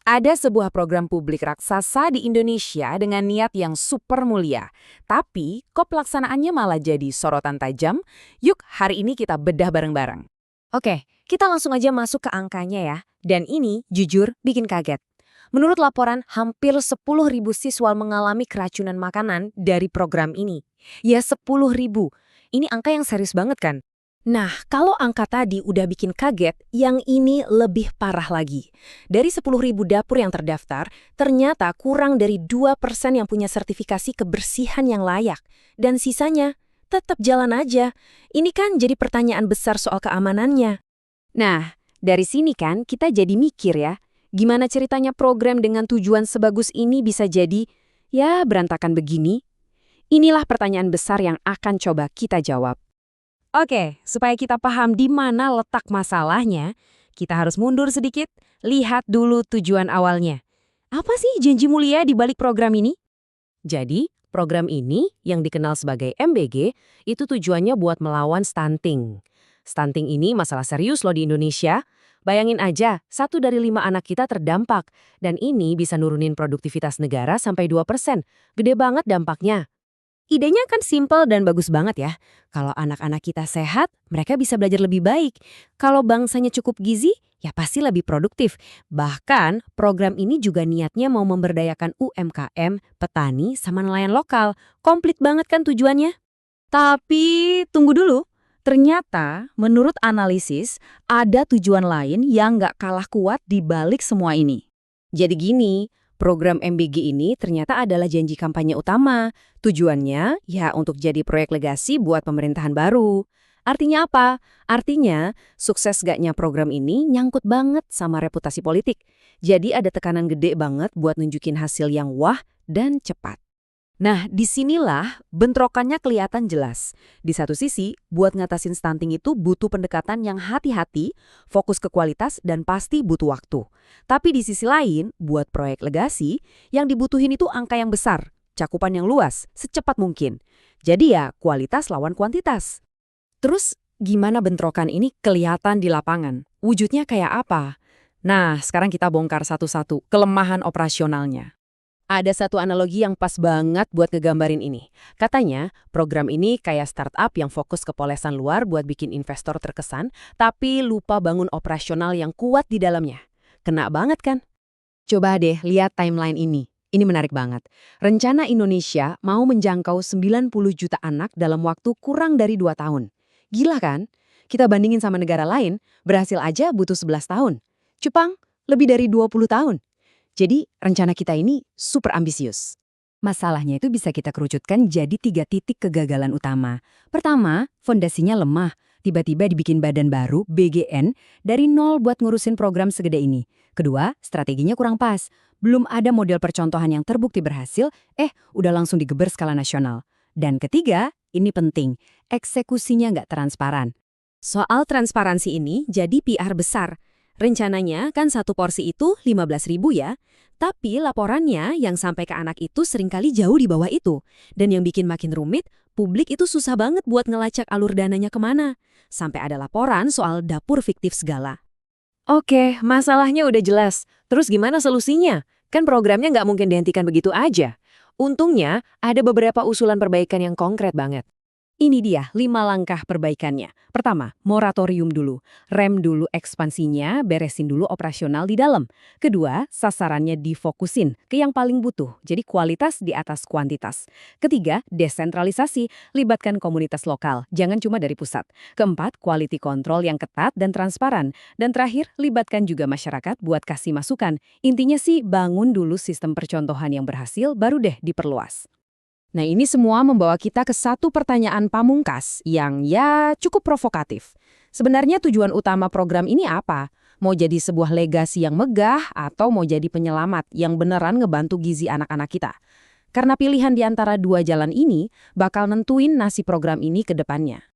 Ada sebuah program publik raksasa di Indonesia dengan niat yang super mulia. Tapi, kok pelaksanaannya malah jadi sorotan tajam? Yuk, hari ini kita bedah bareng-bareng. Oke, kita langsung aja masuk ke angkanya ya. Dan ini, jujur, bikin kaget. Menurut laporan, hampir 10.000 siswa mengalami keracunan makanan dari program ini. Ya, 10.000. Ini angka yang serius banget kan? Nah, kalau angka tadi udah bikin kaget, yang ini lebih parah lagi. Dari 10.000 dapur yang terdaftar, ternyata kurang dari 2% yang punya sertifikasi kebersihan yang layak. Dan sisanya tetap jalan aja. Ini kan jadi pertanyaan besar soal keamanannya. Nah, dari sini kan kita jadi mikir ya, gimana ceritanya program dengan tujuan sebagus ini bisa jadi, ya berantakan begini? Inilah pertanyaan besar yang akan coba kita jawab. Oke, supaya kita paham di mana letak masalahnya, kita harus mundur sedikit, lihat dulu tujuan awalnya. Apa sih janji mulia di balik program ini? Jadi, program ini yang dikenal sebagai MBG itu tujuannya buat melawan stunting. Stunting ini masalah serius loh di Indonesia. Bayangin aja, 1 dari 5 anak kita terdampak. Dan ini bisa nurunin produktivitas negara sampai 2%. Gede banget dampaknya. Idenya kan simpel dan bagus banget ya. Kalau anak-anak kita sehat, mereka bisa belajar lebih baik. Kalau bangsanya cukup gizi, ya pasti lebih produktif. Bahkan, program ini juga niatnya mau memberdayakan UMKM, petani, sama nelayan lokal. Komplit banget kan tujuannya? Tapi, tunggu dulu. Ternyata, menurut analisis, ada tujuan lain yang nggak kalah kuat di balik semua ini. Jadi gini, program MBG ini ternyata adalah janji kampanye utama. Tujuannya ya untuk jadi proyek legasi buat pemerintahan baru. Artinya apa? Artinya sukses gaknya program ini nyangkut banget sama reputasi politik. Jadi ada tekanan gede banget buat nunjukin hasil yang wah dan cepat. Nah, disinilah bentrokannya kelihatan jelas. Di satu sisi, buat ngatasin stunting itu butuh pendekatan yang hati-hati, fokus ke kualitas, dan pasti butuh waktu. Tapi di sisi lain, buat proyek legasi, yang dibutuhin itu angka yang besar, cakupan yang luas, secepat mungkin. Jadi ya, kualitas lawan kuantitas. Terus, gimana bentrokan ini kelihatan di lapangan? Wujudnya kayak apa? Nah, sekarang kita bongkar satu-satu kelemahan operasionalnya. Ada satu analogi yang pas banget buat ngegambarin ini. Katanya, program ini kayak startup yang fokus ke polesan luar buat bikin investor terkesan, tapi lupa bangun operasional yang kuat di dalamnya. Kena banget kan? Coba deh lihat timeline ini. Ini menarik banget. Rencana Indonesia mau menjangkau 90 juta anak dalam waktu kurang dari 2 tahun. Gila kan? Kita bandingin sama negara lain, berhasil aja butuh 11 tahun. Jepang, lebih dari 20 tahun. Jadi, rencana kita ini super ambisius. Masalahnya itu bisa kita kerucutkan jadi 3 titik kegagalan utama. Pertama, fondasinya lemah. Tiba-tiba dibikin badan baru, BGN, dari nol buat ngurusin program segede ini. Kedua, strateginya kurang pas. Belum ada model percontohan yang terbukti berhasil, udah langsung digeber skala nasional. Dan ketiga, ini penting, eksekusinya nggak transparan. Soal transparansi ini jadi PR besar. Rencananya kan satu porsi itu 15.000 ya, tapi laporannya yang sampai ke anak itu seringkali jauh di bawah itu. Dan yang bikin makin rumit, publik itu susah banget buat ngelacak alur dananya kemana. Sampai ada laporan soal dapur fiktif segala. Oke, masalahnya udah jelas. Terus gimana solusinya? Kan programnya nggak mungkin dihentikan begitu aja. Untungnya, ada beberapa usulan perbaikan yang konkret banget. Ini dia 5 langkah perbaikannya. Pertama, moratorium dulu. Rem dulu ekspansinya, beresin dulu operasional di dalam. Kedua, sasarannya difokusin ke yang paling butuh, jadi kualitas di atas kuantitas. Ketiga, desentralisasi, libatkan komunitas lokal, jangan cuma dari pusat. Keempat, quality control yang ketat dan transparan. Dan terakhir, libatkan juga masyarakat buat kasih masukan. Intinya sih, bangun dulu sistem percontohan yang berhasil, baru deh diperluas. Nah, ini semua membawa kita ke satu pertanyaan pamungkas yang ya cukup provokatif. Sebenarnya tujuan utama program ini apa? Mau jadi sebuah legasi yang megah atau mau jadi penyelamat yang beneran ngebantu gizi anak-anak kita? Karena pilihan di antara dua jalan ini bakal nentuin nasib program ini ke depannya.